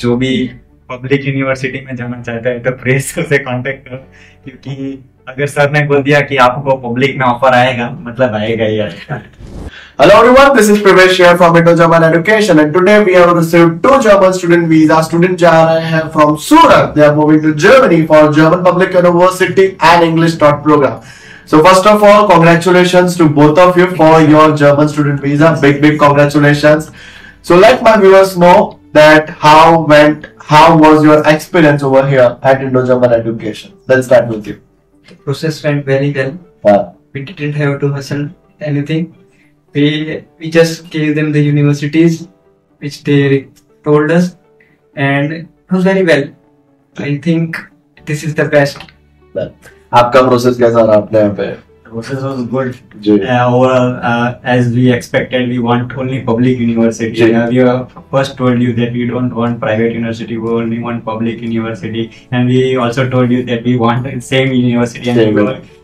जो भी public university में जाना चाहता है तो प्लीज सर से कांटेक्ट करो, क्योंकि अगर सर ने बोल दिया कि आपको पब्लिक में ऑफर आएगा, मतलब आएगा ही आएगा। Hello everyone, this is Pravesh here from Indo German Education, and today we have received 2 German student visa. Student जा रहे हैं from Surat. They are moving to Germany for German Public University and English Dot program. So first of all, congratulations to both of you for your German student visa. Big congratulations. So let my viewers know that how was your experience over here at Indo German Education. Let's start with you. The process went very well. We didn't have to hustle anything. We just gave them the universities which they told us, and it was very well. I think this is the best. आपका process कैसा रहा अपने यहाँ पे? Process was good. Overall, as we expected, we want only public university. We first told you that we don't want private university, we only want public university, and we also told you that we want the same university. And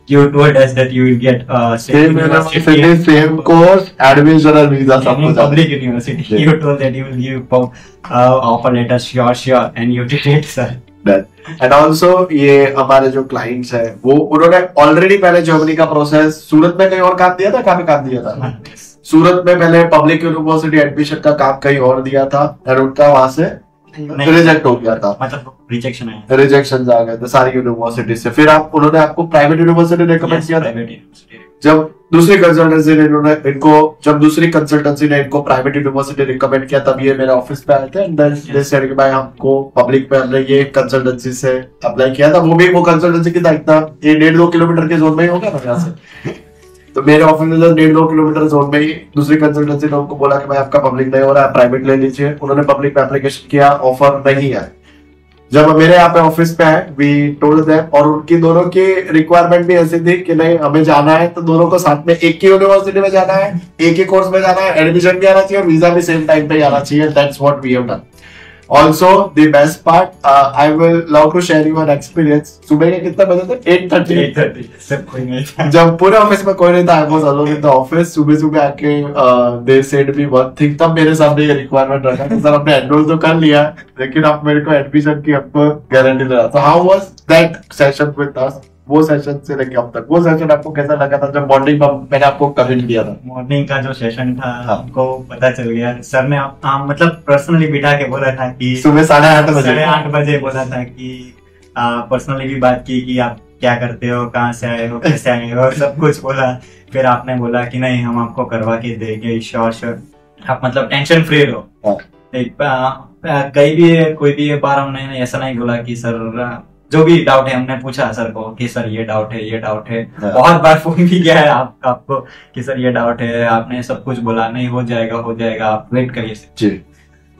you told us that you will get same university, same course, admission and visa. In public university, you told that you will give offer letter, sure, and you did it, sir. And also ये हमारे जो clients है वो उन्होंने already पहले Germany का process सूरत में कहीं और काम दिया था, कहाँ पे काम दिया था? सूरत में पहले पब्लिक यूनिवर्सिटी एडमिशन का काम कहीं और दिया था और उनका वहां से रिजेक्ट हो गया था, मतलब रिजेक्शन आ गए थे सारी यूनिवर्सिटी से। फिर उन्होंने आपको प्राइवेट यूनिवर्सिटी रिकमेंड किया था। जब दूसरी कंसल्टेंसी ने इनको प्राइवेट यूनिवर्सिटी रिकमेंड किया, तब ये मेरे ऑफिस पे आए थे एंड देन सेड कि भाई हमको पब्लिक में हमने ये कंसल्टेंसी से अप्लाई किया था। वो कंसल्टेंसी कितना ये 1.5-2 किलोमीटर के जोन में ही होगा ना यहाँ से। तो मेरे ऑफिस में 1.5-2 किलोमीटर जोन में ही दूसरी कंसल्टेंसी ने उनको बोला कि भाई आपका पब्लिक नहीं हो रहा है, प्राइवेट ले लीजिए। उन्होंने पब्लिक में एप्लीकेशन किया, ऑफर नहीं है। जब मेरे यहाँ पे ऑफिस पे आए, वी टोल्ड देम, और उनकी दोनों की रिक्वायरमेंट भी ऐसी थी कि नहीं हमें जाना है तो दोनों को साथ में एक ही यूनिवर्सिटी में जाना है, एक ही कोर्स में जाना है, एडमिशन भी आना चाहिए और वीजा भी सेम टाइम पे आना चाहिए। That's what we have done. Also the best part, I will love to share your experience. सुबह के कितने बजे थे? 8:30। सब कोई नहीं था। जब पूरे ऑफिस में कोई नहीं था, I was alone in the office. सुबह आके they said me one thing, तब मेरे सामने ये रिक्वायरमेंट रखा कि सर आपने एनरोल तो कर लिया लेकिन आप मेरे को एडमिशन की आपको गारंटी दे रहा। तो how was that session with us? वो सेशन से लेके अब तक वो सेशन आपको कैसा लगा था जब मॉर्निंग में मैंने आपको कमेंट दिया था? मॉर्निंग का जो सेशन था आपको पता चल गया। सर ने मतलब पर्सनली बिठा के बोला था कि सुबह 8:30 बजे बोला था कि पर्सनली भी बात की कि आप क्या करते हो, कहाँ से आए हो, कैसे आए हो, सब कुछ बोला। फिर आपने बोला कि नहीं हम आपको करवा के देंगे, श्योर आप मतलब टेंशन फ्री रहो। कहीं भी कोई भी बार हमने ऐसा नहीं बोला कि सर जो भी डाउट है, हमने पूछा सर को कि सर ये डाउट है। बहुत बार फोन भी किया है आपको कि सर ये डाउट है, आपने सब कुछ बोला नहीं हो जाएगा आप वेट करिए।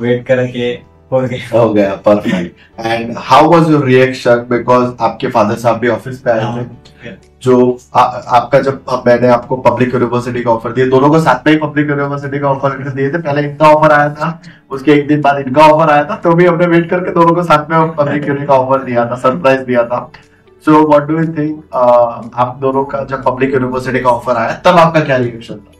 वेट करके हो गया perfect. And how was your reaction? Because आपके फादर साहब भी ऑफिस पे आए थे। जो आपका जब मैंने आपको पब्लिक यूनिवर्सिटी का ऑफर दिया, दोनों को साथ में ही पब्लिक यूनिवर्सिटी का ऑफर दिए थे। पहले इनका ऑफर आया था, उसके एक दिन बाद इनका ऑफर आया था, तो भी हमने वेट करके दोनों को साथ में पब्लिक यूनिवर्सिटी का ऑफर दिया था, सरप्राइज दिया था। So what do you think, आप दोनों का जब पब्लिक यूनिवर्सिटी का ऑफर आया तब आपका क्या रिएक्शन था?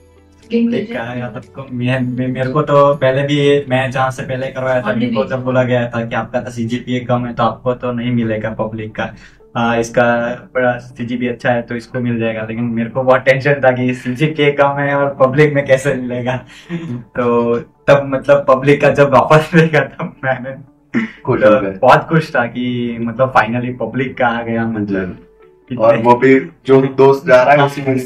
मेरे को तो पहले भी मैं जहाँ से पहले करवाया था, मेरे को जब बोला गया था कि आपका तो CGPA कम है तो आपको तो नहीं मिलेगा पब्लिक का, इसका बड़ा CGPA अच्छा है तो इसको मिल जाएगा। लेकिन मेरे को बहुत टेंशन था कि CGPA कम है और पब्लिक में कैसे मिलेगा। तो तब मतलब पब्लिक का जब ऑफर मिलेगा तब मैंने बहुत खुश था कि मतलब फाइनली पब्लिक का आ गया। मतलब और वो भी जो दोस्त जा रहा है उसी में।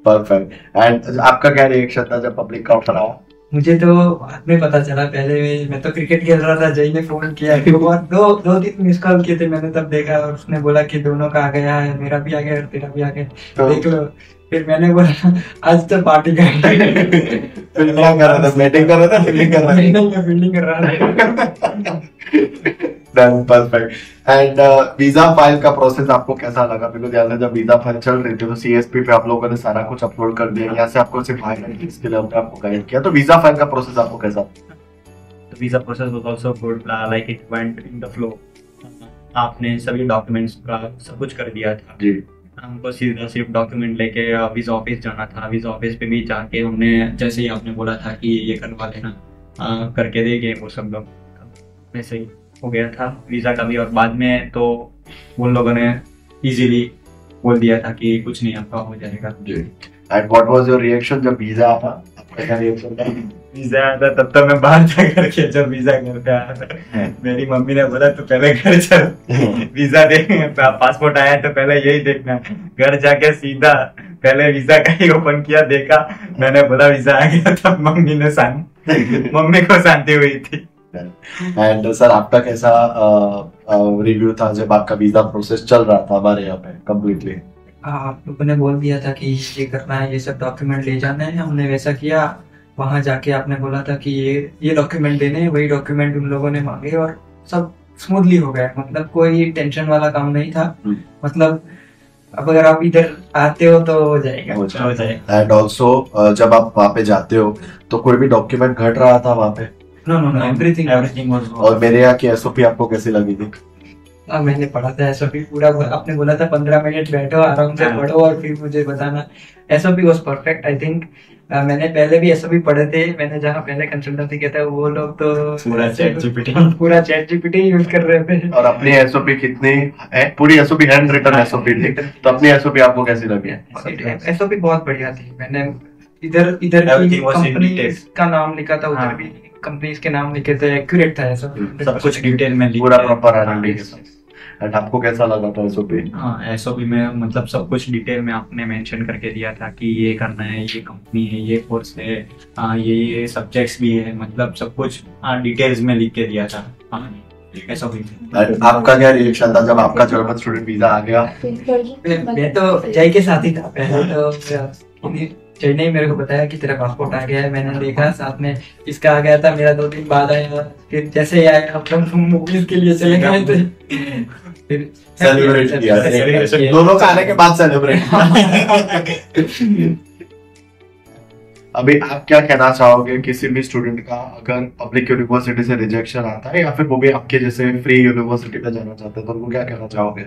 परफेक्ट। एंड आपका क्या रिएक्शन था जब पब्लिक का ऑफर आया? मुझे तो बाद में पता चला। पहले मैं तो क्रिकेट खेल रहा था, जय ने फोन किया कि दो दिन मिस कॉल किए थे, मैंने तब देखा और उसने बोला कि दोनों का आ गया है, मेरा भी आ गया और तेरा भी आ गया, देख लो। फिर मैंने बोला आज तो पार्टी का फील्डिंग कर रहा था, बैटिंग कर रहा था, फील्डिंग कर रहा था। Done, perfect. And visa file का प्रोसेस आपको कैसा लगा? बिकॉज यहाँ से जब वीजा फाइल चल रही थी तो CSP पे आप लोगों ने सारा कुछ अपलोड कर दिया, यहाँ से आपको सिर्फ हाईलाइट के लिए हमने आपको गाइड किया। तो वीजा फाइल का प्रोसेस आपको कैसा? The visa process was also good, like it went in the flow. आपने सभी डॉक्यूमेंट्स का सब कुछ कर दिया था जी। हमको सीधा सिर्फ डॉक्यूमेंट लेके वीजा ऑफिस जाना था। वीजा ऑफिस पे भी जाके हमने जैसे ही आपने बोला था कि ये करवा लेना, करके देंगे वो सब लोग, वैसे ही हो गया था वीज़ा का भी। और बाद में तो उन लोगों ने इजीली बोल दिया था कि कुछ नहीं आपका हो जाएगा। And what was your reaction जब वीजा आया? आपका क्या रिएक्शन था? वीजा आया था तब तो मैं बाहर था करके, जब वीजा घर पे आया था मेरी मम्मी ने बोला तू पहले घर चल, वीजा देख, पासपोर्ट आया तो पहले यही देखना। घर जाके सीधा पहले वीजा का ही ओपन किया, देखा, मैंने बोला वीजा आ गया, तब मम्मी को शांति हुई थी। एंड सर आपका कैसा रिव्यू था जब आपका वीजा प्रोसेस चल रहा था हमारे यहाँ पे कम्प्लीटली? आप लोगों ने बोल दिया था कि ये करना है, ये सब डॉक्यूमेंट ले जाना है, हमने वैसा किया। वहां जाके आपने बोला था कि ये डॉक्यूमेंट देने हैं, वही डॉक्यूमेंट उन लोगों ने मांगे और सब स्मूथली हो गया। मतलब कोई टेंशन वाला काम नहीं था। मतलब अब अगर आप इधर आते हो तो हो जाएगा। एंड ऑल्सो जब आप वहाँ पे जाते हो तो कोई भी डॉक्यूमेंट घट रहा था वहाँ पे? No, everything was. और मेरे यहाँ की एसओपी आपको कैसी लगी थी? मैंने पढ़ा था एसओपी पूरा। आपने बोला था 15 मिनट बैठो आराम से पढ़ो और फिर मुझे बताना। SOP was perfect I think. मैंने पहले भी एसओपी पढ़े थे, मैंने जहाँ पहले कंसल्टेंसी किया था वो लोग तो पूरा चैट जीपीटी यूज कर रहे थे। और अपनी एसओपी कितनी है? पूरी एसओपी हैंड रिटन एसओपी थी, तो अपनी एसओपी आपको कैसी लगी? एसओपी बहुत बढ़िया थी। मैंने इधर की कंपनी का नाम लिखा था, उधर भी कंपनीज के नाम लिखे थे, एक्यूरेट था एसओपी, सब कुछ डिटेल में पूरा प्रॉपर आरएंडी के साथ। एंड आपको कैसा लगा था एसओपी? हाँ, एसओपी में मतलब सब कुछ डिटेल में आपने मेंशन करके दिया था कि ये करना है, ये कंपनी है, ये कोर्स है, ये सब्जेक्ट्स भी है, मतलब सब कुछ डिटेल्स में लिख के दिया था एसओपी में। आपका क्या रिएक्शन था जब आपका जर्मन स्टूडेंट वीजा आ गया? मैं तो जय के साथ ही था पहले तो। जय ने मेरे को बताया कि तेरा पासपोर्ट आ गया है, मैंने देखा, साथ में इसका आ गया था, मेरा 2 दिन बाद आया। फिर जैसे ही आया हम लोग मूवीज के लिए चले गए थे, फिर सेलिब्रेट किया दोनों का आने के बाद सेलिब्रेट। अभी आप क्या कहना चाहोगे किसी भी स्टूडेंट का अगर पब्लिक यूनिवर्सिटी से रिजेक्शन आता है या फिर वो भी आपके जैसे फ्री यूनिवर्सिटी पे जाना चाहते हैं, तो उनको क्या कहना चाहोगे?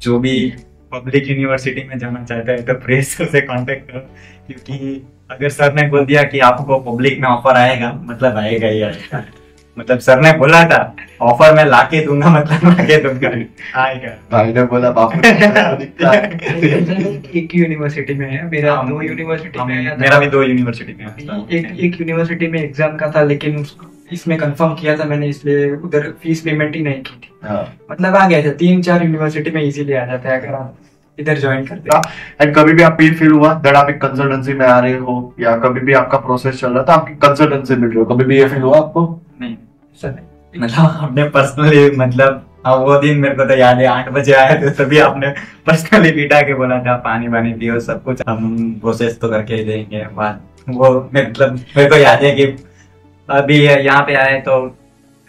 जो भी पब्लिक यूनिवर्सिटी में जाना चाहता है तो प्लीज सर से कांटेक्ट करो, क्योंकि अगर सर ने बोल दिया कि आपको पब्लिक में ऑफर आएगा, मतलब आएगा ही आएगा। मतलब सर ने बोला था ऑफर में लाके दूंगा, मतलब लाके दूंगा, आएगा। भाई ने बोला बापू एक यूनिवर्सिटी में है मेरा, 2 यूनिवर्सिटी में है मेरा भी 2 यूनिवर्सिटी में है। एक यूनिवर्सिटी में एग्जाम का था, लेकिन इसमें कंफर्म किया था मैंने, इसलिए उधर फीस पेमेंट ही नहीं की थी। मतलब आ गए थे 3-4 यूनिवर्सिटी में इजीली आ जाता है अगर आप इधर ज्वाइन करते। एंड कभी भी आप फील हुआ दैट आप एक कंसल्टेंसी में आ रहे हो या कभी भी आपका प्रोसेस चल रहा था आपकी कंसल्टेंसी मिल रही हो, कभी भी ये फील हुआ आपको? नहीं सर नहीं। मतलब आपने पर्सनली, मतलब वो दिन मेरे को तो याद है 8 बजे आए थे, तभी आपने पर्सनली बिठा के बोला था पानी वानी पियो, सब कुछ हम प्रोसेस तो करके ही देंगे। बात वो मतलब मेरे को याद है कि अभी यहाँ पे आए तो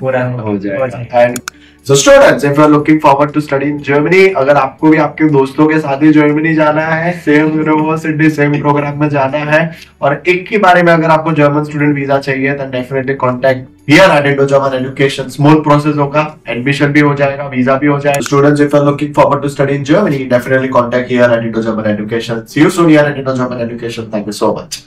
पूरा हो जाएगा। And So students, if you are looking forward to study in Germany, अगर आपको भी आपके दोस्तों के साथ ही जर्मनी जाना है, सेम यूनिवर्सिटी सेम प्रोग्राम में जाना है और एक ही बारे में अगर आपको जर्मन स्टूडेंट वीजा चाहिए तो definitely contact here eight Indo German education. Smooth process होगा, एडमिशन भी हो जाएगा, वीजा भी हो जाएगा। Students, if you are looking forward to study in Germany, definitely contact here at Indo German education. See you soon here at Indo German education. Thank you so much.